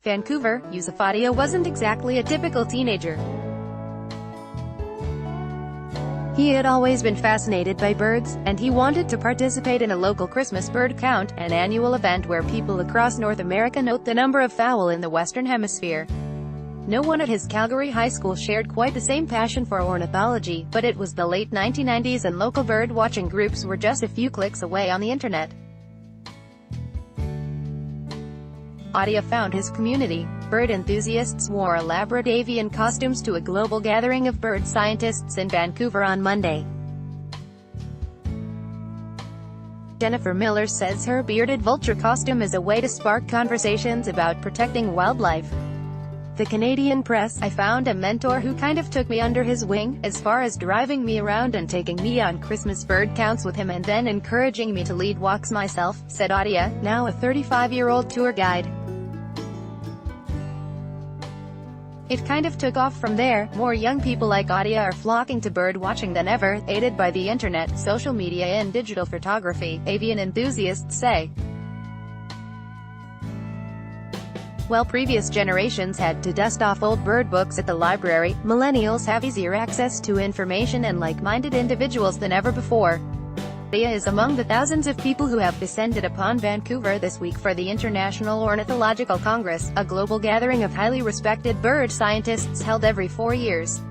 Vancouver, Adia wasn't exactly a typical teenager. He had always been fascinated by birds, and he wanted to participate in a local Christmas bird count, an annual event where people across North America note the number of fowl in the Western Hemisphere. No one at his Calgary high school shared quite the same passion for ornithology, but it was the late 1990s and local bird-watching groups were just a few clicks away on the internet. Adia found his community. Bird enthusiasts wore elaborate avian costumes to a global gathering of bird scientists in Vancouver on Monday. Jennifer Miller says her bearded vulture costume is a way to spark conversations about protecting wildlife. The Canadian Press, I found a mentor who kind of took me under his wing, as far as driving me around and taking me on Christmas bird counts with him and then encouraging me to lead walks myself, said Adia, now a 35-year-old tour guide. It kind of took off from there. More young people like Adia are flocking to bird watching than ever, aided by the internet, social media and digital photography, avian enthusiasts say. While previous generations had to dust off old bird books at the library, millennials have easier access to information and like-minded individuals than ever before. Adia is among the thousands of people who have descended upon Vancouver this week for the International Ornithological Congress, a global gathering of highly respected bird scientists held every 4 years.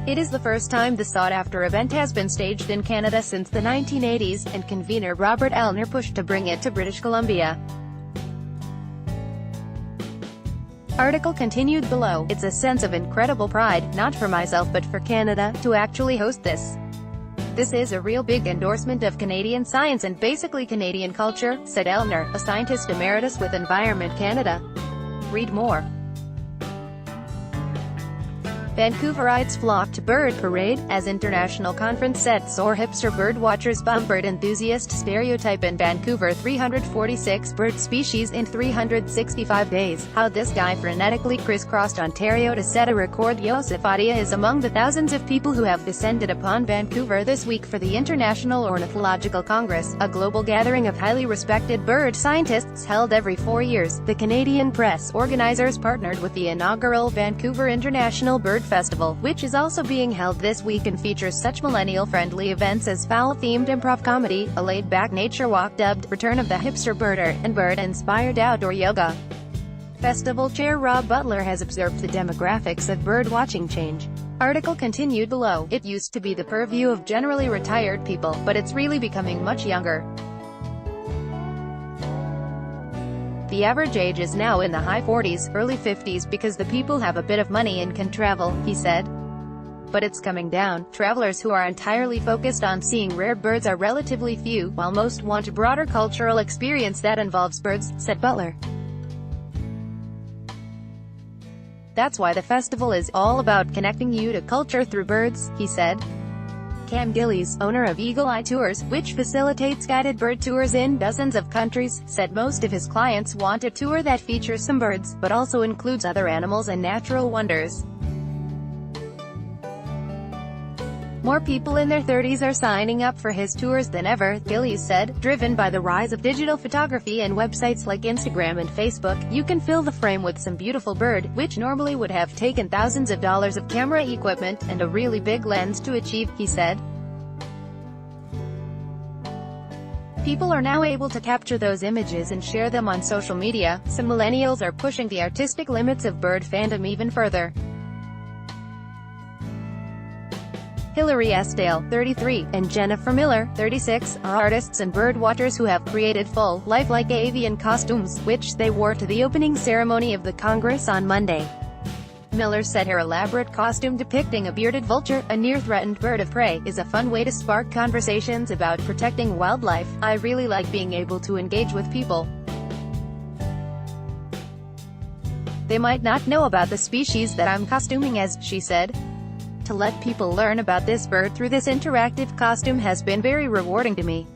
It is the first time the sought-after event has been staged in Canada since the 1980s, and convener Robert Elner pushed to bring it to British Columbia. Article continued below. It's a sense of incredible pride, not for myself but for Canada, to actually host this. This is a real big endorsement of Canadian science and basically Canadian culture, said Elner, a scientist emeritus with Environment Canada. Read more. Vancouverites flock to Bird Parade, as international conference sets or hipster bird watchers bump bird enthusiast stereotype in Vancouver. 346 bird species in 365 days. How this guy frenetically crisscrossed Ontario to set a record. Adia is among the thousands of people who have descended upon Vancouver this week for the International Ornithological Congress, a global gathering of highly respected bird scientists held every 4 years. The Canadian Press organizers partnered with the inaugural Vancouver International Bird Festival, which is also being held this week and features such millennial-friendly events as fowl-themed improv comedy, a laid-back nature walk dubbed Return of the Hipster Birder, and bird-inspired outdoor yoga. Festival chair Rob Butler has observed the demographics of bird-watching change. Article continued below. It used to be the purview of generally retired people, but it's really becoming much younger. The average age is now in the high 40s, early 50s because the people have a bit of money and can travel, he said. But it's coming down. Travelers who are entirely focused on seeing rare birds are relatively few, while most want a broader cultural experience that involves birds, said Butler. That's why the festival is all about connecting you to culture through birds, he said. Cam Gillies, owner of Eagle Eye Tours, which facilitates guided bird tours in dozens of countries, said most of his clients want a tour that features some birds, but also includes other animals and natural wonders. More people in their 30s are signing up for his tours than ever, Gillies said. Driven by the rise of digital photography and websites like Instagram and Facebook, you can fill the frame with some beautiful bird, which normally would have taken thousands of dollars of camera equipment and a really big lens to achieve, he said. People are now able to capture those images and share them on social media. Some millennials are pushing the artistic limits of bird fandom even further. Hilary Esdale, 33, and Jennifer Miller, 36, are artists and bird watchers who have created full, lifelike avian costumes, which they wore to the opening ceremony of the Congress on Monday. Miller said her elaborate costume depicting a bearded vulture, a near-threatened bird of prey, is a fun way to spark conversations about protecting wildlife. I really like being able to engage with people. They might not know about the species that I'm costuming as, she said. To let people learn about this bird through this interactive costume has been very rewarding to me.